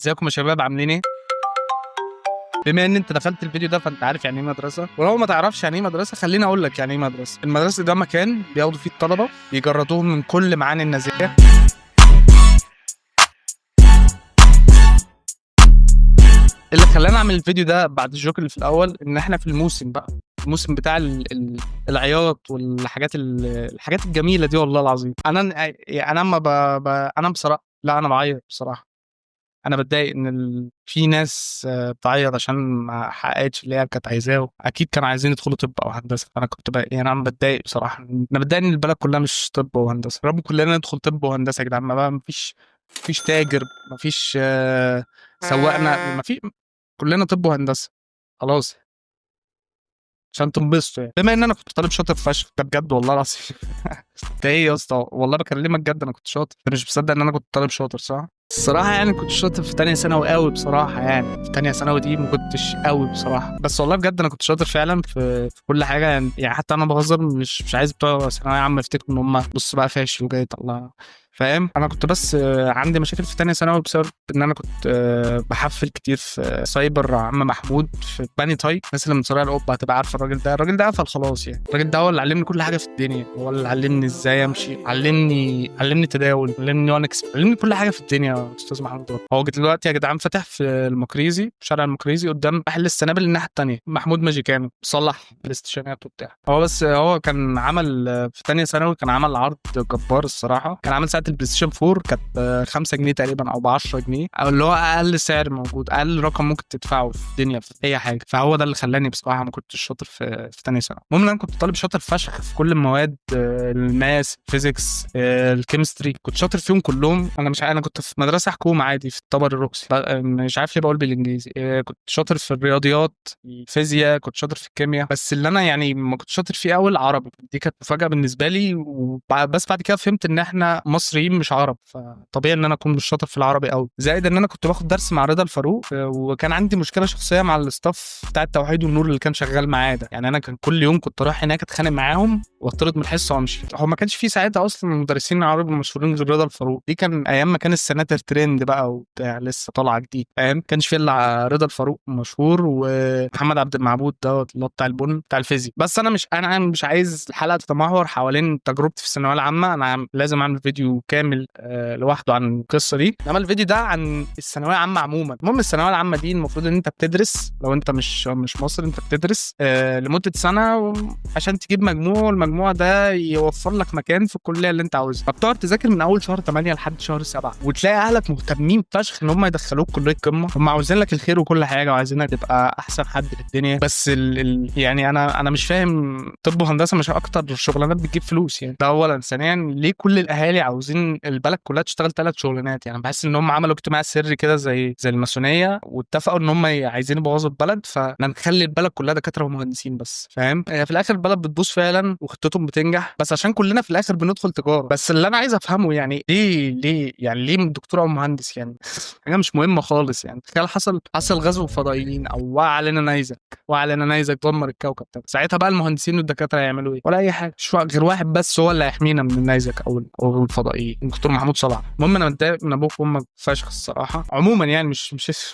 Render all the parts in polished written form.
ازيكم يا شباب عاملين ايه؟ بما ان انت دخلت الفيديو ده فانت عارف يعني ايه مدرسه، ولو ما تعرفش يعني ايه مدرسه خليني اقول لك يعني ايه مدرسه. المدرسه ده مكان بياخدوا فيه الطلبه بيجردوهم من كل معاني النازيه. اللي خلاني اعمل الفيديو ده بعد الجوك اللي في الاول ان احنا في الموسم بقى، الموسم بتاع العياط والحاجات الحاجات الجميله دي. والله العظيم انا اما انا بصراحه، لا انا بعيط بصراحه. انا بتضايق ان في ناس بتعيط عشان ما حققتش اللي هي كانت عايزاه. اكيد كانوا عايزين يدخلوا طب او هندسه. انا كنت بقى يعني انا بتضايق بصراحه. انا بتضايق ان البلد كلها مش طب وهندسه. رب كلنا ندخل طب وهندسه يا جدعان. ما بقى مفيش تاجر، مفيش سواقنا، كلنا طب وهندسه خلاص عشان تنبسطوا. يعني بما ان انا كنت طالب شاطر فشخ ده بجد والله العظيم. انت ايه يا اسطى؟ والله بكلمك جد، انا كنت شاطر. انت مش مصدق ان انا كنت طالب شاطر صح؟ الصراحة يعني كنت شاطر في تانية ثانوي قوي بصراحة. يعني في تانية ثانوي دي ما كنتش قوي بصراحة، بس والله بجد أنا كنت شاطر فعلا في كل حاجة. يعني حتى أنا بهزر، مش عايز بتوع ثانوية عامة يفتكروا إن هم بص بقى فاشل وجاي يطلع، فاهم؟ انا كنت بس عندي مشاكل في تانية ثانوي بسبب ان انا كنت بحفل كتير في سايبر عم محمود في بني تاي. الناس اللي من سرايا القبه هتبقى عارفه الراجل ده قفل خلاص. يعني الراجل ده هو اللي علمني كل حاجه في الدنيا، هو اللي علمني ازاي امشي، علمني تداول، علمني وانكس، علمني كل حاجه في الدنيا يا استاذ محمود. هو دلوقتي يا جدعان فاتح في المقريزي، في شارع المقريزي قدام محل السنابل الناحيه التانيه. محمود ماجيكانو بيصلح بلاي ستيشنات وبتاع. هو كان عمل في تانية ثانوي كان عمل عرض جبار الصراحه. كان عامل ساعه البلاي ستيشن 4 كانت ب 5 جنيه تقريبا او ب 10 جنيه، او اللي هو اقل سعر موجود، اقل رقم ممكن تدفعه في الدنيا في اي حاجه. فهو ده اللي خلاني بصراحه ما كنتش شاطر في تانية ثانوي. المهم ان انا كنت طالب شاطر فشخ في كل المواد، الماس، الفيزيكس، الكيمستري، كنت شاطر فيهم كلهم. انا كنت في مدرسه حكومه عادي في الطبر الروكسي. مش عارف ليه بقول بالانجليزي. كنت شاطر في الرياضيات، الفيزياء، كنت شاطر في الكيمياء. بس اللي انا يعني ما كنت شاطر فيه قوي العربي. دي كانت مفاجاه بالنسبه لي. بس بعد كده فهمت ان احنا مصريين مش عرب، فطبيعي ان انا اكون مش شاطر في العربي قوي. زائد ان انا كنت باخد درس مع رضا الفاروق، وكان عندي مشكله شخصيه مع الاستاف بتاع التوحيد والنور اللي كان شغال معايا ده. يعني انا كان كل يوم كنت اروح هناك اتخانق معاهم واطرد من الحصه وامشي. هو ما كانش في ساعتها اصلا مدرسين عربي مشهورين غير رضا الفاروق. دي كان ايام ما كان السناتر ترند بقى وبتاع، لسه طالعه جديد، فاهم؟ كانش في الا رضا الفاروق مشهور ومحمد عبد المعبود ده اللي هو بتاع البن بتاع الفيزياء. بس انا مش عايز الحلقه تتمحور حوالين تجربتي في الثانويه العامه. انا لازم اعمل فيديو كامل لوحده عن القصه دي. انما الفيديو ده عن الثانويه العامه عموما. المهم الثانويه العامه دي المفروض ان انت بتدرس، لو انت مش مصري انت بتدرس لمده سنه عشان تجيب مجموع، والمجموع ده يوفر لك مكان في الكليه اللي انت عاوزها. فبتقعد تذاكر من اول شهر 8 لحد شهر 7، وتلاقي اهلك مهتمين فشخ ان هم يدخلوك كليه قمه. هم عاوزين لك الخير وكل حاجه، وعايزينك تبقى احسن حد في الدنيا. بس يعني انا مش فاهم، طب وهندسه مش اكتر شغلانات بتجيب فلوس؟ يعني ده اولا. ثانيا ليه كل الاهالي عاوزين البلد كلها تشتغل 3 شغلانات؟ يعني بحس ان هم عملوا اجتماع سري كده زي الماسونيه، واتفقوا ان هم عايزين يبوظوا البلد، فنخلي البلد كلها دكاتره ومهندسين بس، فاهم؟ في الاخر البلد بتبوظ فعلا وخطتهم بتنجح، بس عشان كلنا في الاخر بندخل تجاره. بس اللي انا عايز افهمه يعني ليه دكتور او مهندس؟ يعني حاجه مش مهمه خالص. يعني تخيل حصل غزو فضائيين او وقع علينا نيزك دمر الكوكب ده، ساعتها بقى المهندسين والدكاتره يعملوا ايه؟ ولا اي حاجه. مش غير واحد بس هو اللي هيحمينا من النيزك او الفضائيين، الدكتور محمود صلاح. المهم انا متضايق من ابوك وامك فشخ الصراحه عموما. يعني مش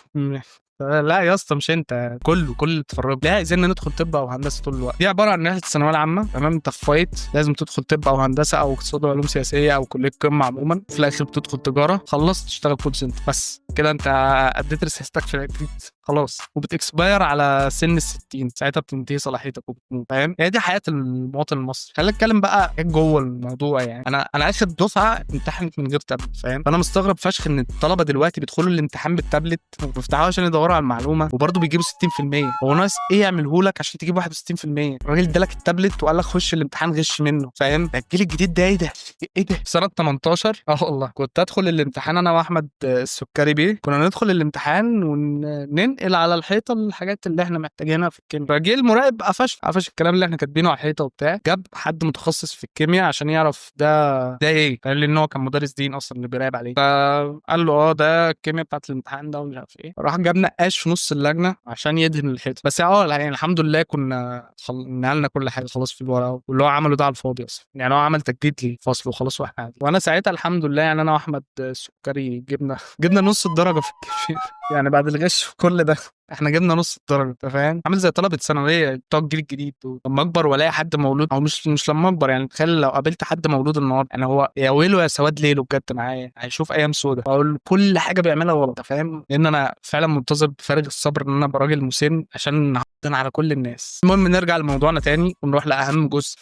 لا يا اسطى، مش انت، كل اللي اتفرج ليه عايزين ندخل طب او هندسه طول الوقت. دي عباره عن رحله الثانويه العامه، تمام؟ انت في فايت لازم تدخل طب او هندسه او اقتصاد وعلوم سياسيه او كليه قمه عموما. في الاخر بتدخل تجاره، خلصت تشتغل كول سنتر بس كده. انت اديت رسالتك في العقيد خلاص، وبتكسباير على سن ال60، ساعتها بتنتهي صلاحيتك وبتموت، فاهم؟ هي دي حياه المواطن المصري. خلينا نتكلم بقى جوه الموضوع. يعني انا اخر دفعه امتحنت من غير تابلت، فاهم؟ فانا مستغرب فشخ ان الطلبه دلوقتي بيدخلوا الامتحان بالتابلت وبيفتحوه عشان يدوروا على المعلومه، وبرضه بيجيبوا 60%. هو ناقص ايه يعمله لك عشان تجيب 61%؟ الراجل ادالك التابلت وقال لك خش الامتحان غش منه، فاهم؟ ده الجيل الجديد ده ايه ده في سنه 18. والله كنت ادخل الامتحان انا واحمد السكري بيه، كنا ندخل الامتحان وننقل على الحيطه الحاجات اللي احنا محتاجينها في الكيمياء. فجه المراقب قفش الكلام اللي احنا كاتبينه على الحيطه وبتاع، جاب حد متخصص في الكيمياء عشان يعرف ده ايه. قال لي ان هو كان مدرس دين اصلا اللي بيراقب عليه، فقال له ده الكيمياء بتاعت الامتحان ده ومش عارف ايه. راح جاب نقاش في نص اللجنه عشان يدهن الحيطه. بس يعني الحمد لله كنا نقلنا كل حاجه خلاص في الورقه، واللي هو عمله ده على الفاضي اصلا. يعني هو عمل تجديد للفصل وخلاص واحنا قاعدين. وانا ساعتها الحمد لله يعني انا واحمد السكري جبنا نص الدرجه في يعني بعد الغش وكل ده احنا جبنا نص الدرجه. انت فاهم؟ عامل زي طلبه ثانويه بتوع الجيل الجديد دول. لما اكبر والاقي حد مولود، او مش لما اكبر، يعني تخيل لو قابلت حد مولود النهارده، يعني هو يا ويله يا سواد ليله بجد معايا، هيشوف ايام سودا. بقول كل حاجه بيعملها غلط. انت فاهم؟ لان انا فعلا منتظر بفارغ الصبر ان انا ابقى راجل مسن عشان نحطن على كل الناس. المهم نرجع لموضوعنا تاني ونروح لاهم جزء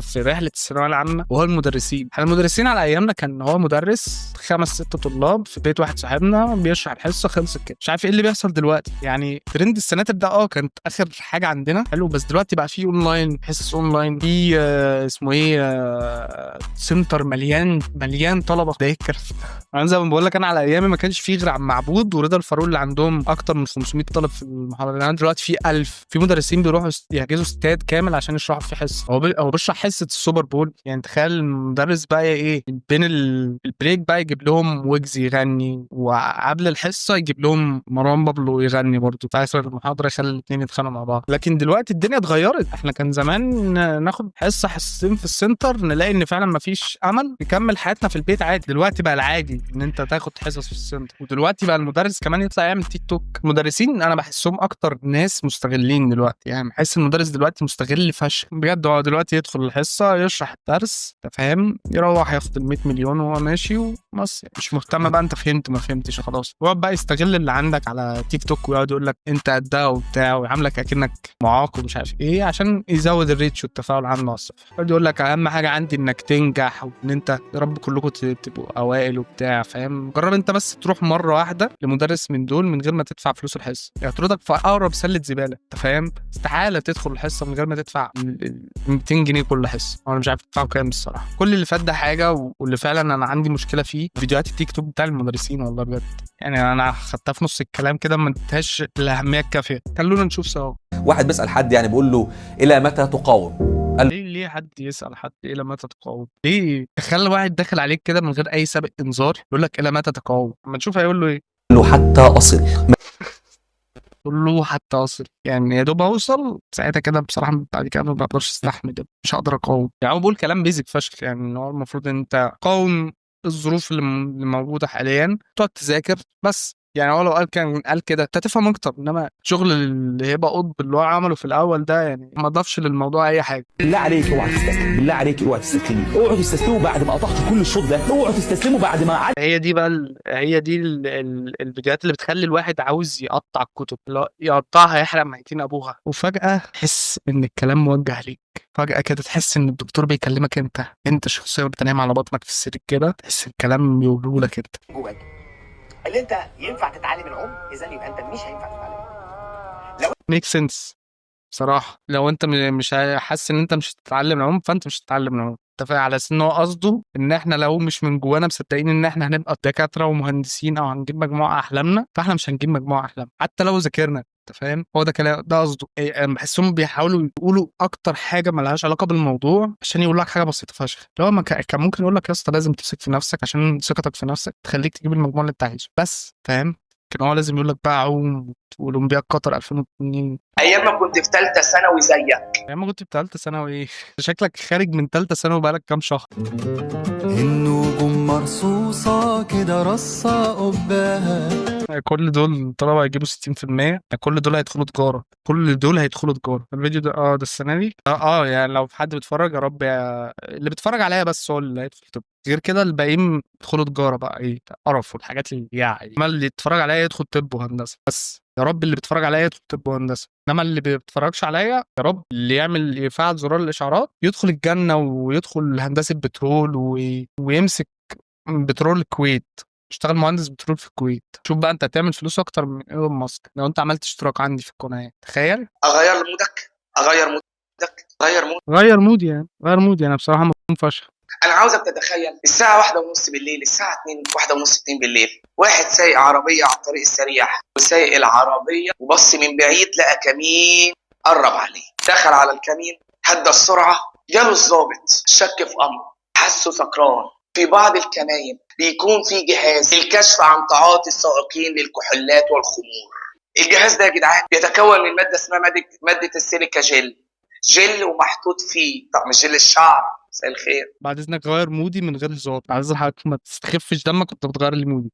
في رحله الثانويه العامه، وهو المدرسين. احنا المدرسين على ايامنا كان هو مدرس 5 6 طلاب في بيت واحد صاحبنا بيشرح الحصه، خلصت كده. مش عارف ايه اللي بيحصل دلوقتي. يعني ترند السناتر ده كانت اخر حاجه عندنا حلو، بس دلوقتي بقى في اونلاين حصص اونلاين، في اسمه ايه سنتر مليان طلبه. ده يكرف. انا زي ما بقول لك، انا على ايامي ما كانش في غير عم معبود ورضا الفاروق اللي عندهم اكتر من 500 طالب في المحاضره. انا دلوقتي في 1000. في مدرسين بيروحوا يحجزوا استاد كامل عشان يشرحوا في حصه. هو بيشرح حصه السوبر بول. يعني تخيل المدرس بقى ايه بين البريك بقى يجيب لهم ويجز يغني، وقبل الحصه يجيب لهم مروان بابلو يغني برضه في اخر المحاضره، يخلي الاثنين يتخانقوا مع بعض. لكن دلوقتي الدنيا اتغيرت. احنا كان زمان ناخد حصه حصتين في السنتر نلاقي ان فعلا ما فيش امل نكمل حياتنا في البيت عادي. دلوقتي بقى العادي ان انت تاخد حصص في السنتر. ودلوقتي بقى المدرس كمان يطلع يعمل تيك توك. المدرسين انا بحسهم اكتر ناس مستغلين دلوقتي. يعني بحس المدرس دلوقتي مستغل فشخ بجد. هو دلوقتي يدخل الحصه يشرح الدرس، انت فاهم، يروح ياخد ال 100 مليون وهو ماشي وبس. مش مهتم بقى انت فهمت ما فهمتش خلاص. يقعد بقى يستغل اللي عندك على تيك توك ويقعد يقول لك انت قدها وبتاع، ويعاملك اكنك معاق ومش عارف ايه عشان يزود الريتش والتفاعل عنه على الصفحه. يقعد يقول لك اهم حاجه عندي انك تنجح، وان انت يا رب كلكم تبقوا اوائل وبتاع. فاهم؟ جرب انت بس تروح مره واحده لمدرس من دول من غير ما تدفع فلوس الحصه، يطردك في اقرب سله زباله. انت فاهم؟ استحاله تدخل الحصه من غير ما تدفع 200 جنيه كل حصه. انا مش عارف تدفعوا كام الصراحه. كل اللي فات ده حاجه، واللي فعلا انا عندي مشكله فيه فيديوهات التيك توك بتاع المدرسين. والله بجد يعني انا خدتها في نص الكلام كده ما اديتهاش الاهميه الكافيه. خلونا نشوف سوا. واحد بيسأل حد يعني بيقول له الى متى تقاوم؟ ليه حد يسأل حد الى متى تقاوم؟ ليه تخلي واحد داخل عليك كده من غير اي سابق انذار يقول لك الى متى تقاوم؟ اما نشوف هيقول له ايه. له حتى اصل. قول له حتى اصل. يعني يا دوب اوصل ساعتها كده بصراحه. بعد كده ما بقدرش استحمل، مش هقدر اقاوم. يعني هو بقول كلام بيزك فشخ. يعني ان هو المفروض ان انت تقاوم الظروف اللي موجوده حاليا، تقعد تذاكر بس. يعني هو لو قال كده انت هتفهم اكتر. انما الشغل اللي هيبقى قطب اللي هو عمله في الاول ده يعني ما ضافش للموضوع اي حاجه. بالله عليك اوعى تستسلم، بالله عليك اوعى تستسلمي، اوعوا تستسلموا بعد ما قطعتوا كل الشوط ده، اوعوا تستسلموا بعد ما هي دي بقى الفيديوهات اللي بتخلي الواحد عاوز يقطع الكتب. لا يقطعها يحرق ميتين ابوها. وفجاه تحس ان الكلام موجه ليك. فجاه كده تحس ان الدكتور بيكلمك انت شخصيا وانت نايم على بطنك في السرير كده. تحس الكلام بيقوله لك انت جواك اللي انت ينفع تتعلم العلم، اذا يبقى انت مش هينفع تتعلم. ميك سنس بصراحه. لو انت مش حاسس ان انت مش هتتعلم العلوم فانت مش هتتعلم العلوم. اتفق على ان هو قصده ان احنا لو مش من جوانا مصدقين ان احنا هنبقى دكاتره ومهندسين او هنجيب مجموعه احلامنا، فاحنا مش هنجيب مجموعه احلام حتى لو ذاكرنا. انت فاهم؟ هو ده كلام، ده قصده. انا بحسهم بيحاولوا يقولوا اكتر حاجه ملهاش علاقه بالموضوع عشان يقول لك حاجه بسيطه فشخ. لو ما كان ممكن يقول لك يا اسطى لازم تمسك في نفسك عشان ثقتك في نفسك تخليك تجيب المجموع اللي انت عايزه بس. فاهم؟ كان هو لازم يقول لك بقى عوم واولمبياد قطر 2002. ايام ما كنت في ثالثه ثانوي زيك. ايام ما كنت في ثالثه ثانوي ايه؟ شكلك خارج من ثالثه ثانوي بقالك كام شهر. النجوم مرصوصة كده رصة قباها. كل دول طلبة هيجيبوا 60%. كل دول هيدخلوا تجارة. كل دول هيدخلوا تجارة. الفيديو ده ده السنة دي. يعني لو في حد بيتفرج يا رب اللي بيتفرج عليا بس هو اللي هيدخل. طب غير كده الباقيين يدخلوا تجارة بقى ايه قرف والحاجات اللي يعني. ما اللي يتفرج عليا يدخل طب وهندسة بس. يا رب اللي بيتفرج عليا يدخل طب وهندسة. انما اللي بيتفرجش عليا يا رب اللي يفعل زرار الاشعارات يدخل الجنة ويدخل هندسة بترول ويمسك بترول الكويت، اشتغل مهندس بترول في الكويت. شوف بقى انت هتعمل فلوس اكتر من ايلون ماسك لو انت عملت اشتراك عندي في القناه. تخيل. اغير مودك، اغير مودك، غير مودي يعني. غير مودي. انا بصراحه مبسوط فشخ. انا عاوزك تتخيل الساعه 1:30 بالليل، الساعه 2 1:30 2 بالليل، واحد سايق عربيه على الطريق السريع، وسايق العربيه وبص من بعيد لقى كمين قرب عليه، دخل على الكمين، هدى السرعه، جاله الضابط شك في امره، حسه سكران. في بعض الكمائن بيكون في جهاز للكشف عن تعاطي السائقين للكحولات والخمور. الجهاز ده يا جدعان بيتكون من ماده اسمها ماده السيليكا جل ومحطوط فيه طقم جل الشعر. مساء الخير. بعد اذنك غير مودي من غير هزار، بعد اذن حضرتك ما تستخفش دمك وانت بتغير لي مودي.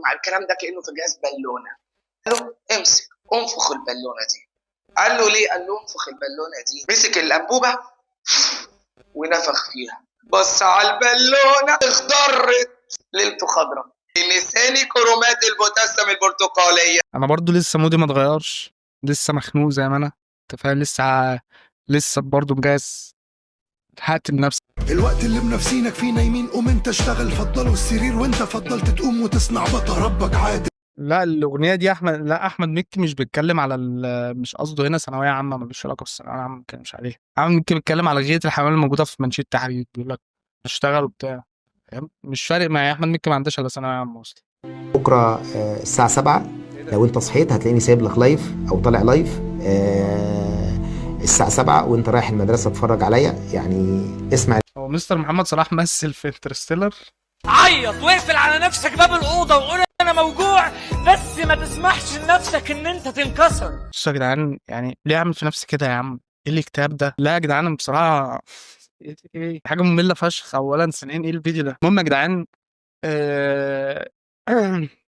مع الكلام ده كانه في جهاز بالونه. قال له امسك انفخ البالونه دي. قال له ليه؟ قال له انفخ البالونه دي. مسك الانبوبه ونفخ فيها، بص على البالونه اخضرت ليلته خضراء، لساني كرومات البوتاسيوم البرتقاليه. انا برضو لسه مودي ما اتغيرش، لسه مخنوق زي ما انا، انت فاهم، لسه برضو مجهز هقتل نفسي. الوقت اللي منافسينك فيه نايمين، قوم انت اشتغل، فضلوا السرير وانت فضلت تقوم وتصنع بطل، ربك عادل. لا الاغنيه دي احمد مكي مش بيتكلم على مش قصده هنا ثانويه عامه، ملوش علاقه بالثانويه العامه، ما بيتكلمش عليها. احمد مكي بيتكلم على غايه الحيوان الموجوده في منشيه التحرير، بيقول لك اشتغل وبتاع، فاهم؟ مش فارق معايا، احمد مكي ما عندهاش الا ثانويه عامه اصلا. بكره الساعة 7 لو انت صحيت هتلاقيني سايب لك لايف او طالع لايف الساعة 7 وانت رايح المدرسة تتفرج عليا، يعني اسمع. هو مستر محمد صلاح مثل في انترستيلر. عيط واقفل على نفسك باب الأوضة وقول أنا موجوع، بس ما تسمحش لنفسك إن أنت تنكسر. بصوا يا جدعان، يعني ليه اعمل في نفسي كده يا عم؟ ايه الاكتئاب ده؟ لا يا جدعان بصراحه إيه حاجه ممله فشخ. اولا ثانيا ايه الفيديو ده؟ المهم يا جدعان،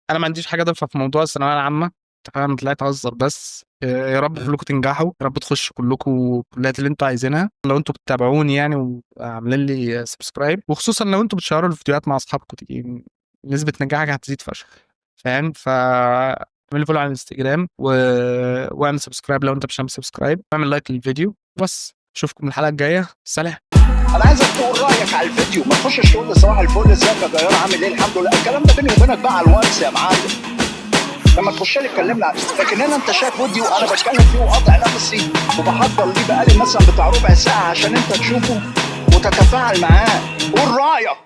انا ما عنديش حاجه اضيفها في موضوع الثانويه العامه، انت فاهم، طلعت اهزر بس. يا رب كلكم تنجحوا، يا رب تخشوا كلكم الكليات اللي انتوا عايزينها، لو انتوا بتتابعوني يعني وعاملين لي سبسكرايب، وخصوصا لو انتوا بتشيروا الفيديوهات مع اصحابكم، تيجي نسبه نجاحك هتزيد فشخ، فاهم؟ اعمل فولو على الانستجرام واعمل سبسكرايب لو انت مش عامل سبسكرايب، واعمل لايك للفيديو. بس اشوفكم الحلقه الجايه، سلام. انا عايزك تقول رايك على الفيديو، ما تخشش تقول لي صباح الفل ازيك يا جيار عامل ايه الحمد لله، الكلام ده بيني وبينك بقى على الواتس يا معلم، لما تخش لي تكلمنا. لكن هنا انت شايف فيديو انا بتكلم فيه وقاطع نفسي وبحضر ليه بقالي مثلا بتاع ربع ساعه عشان انت تشوفه وتتفاعل معاه. قول رايك.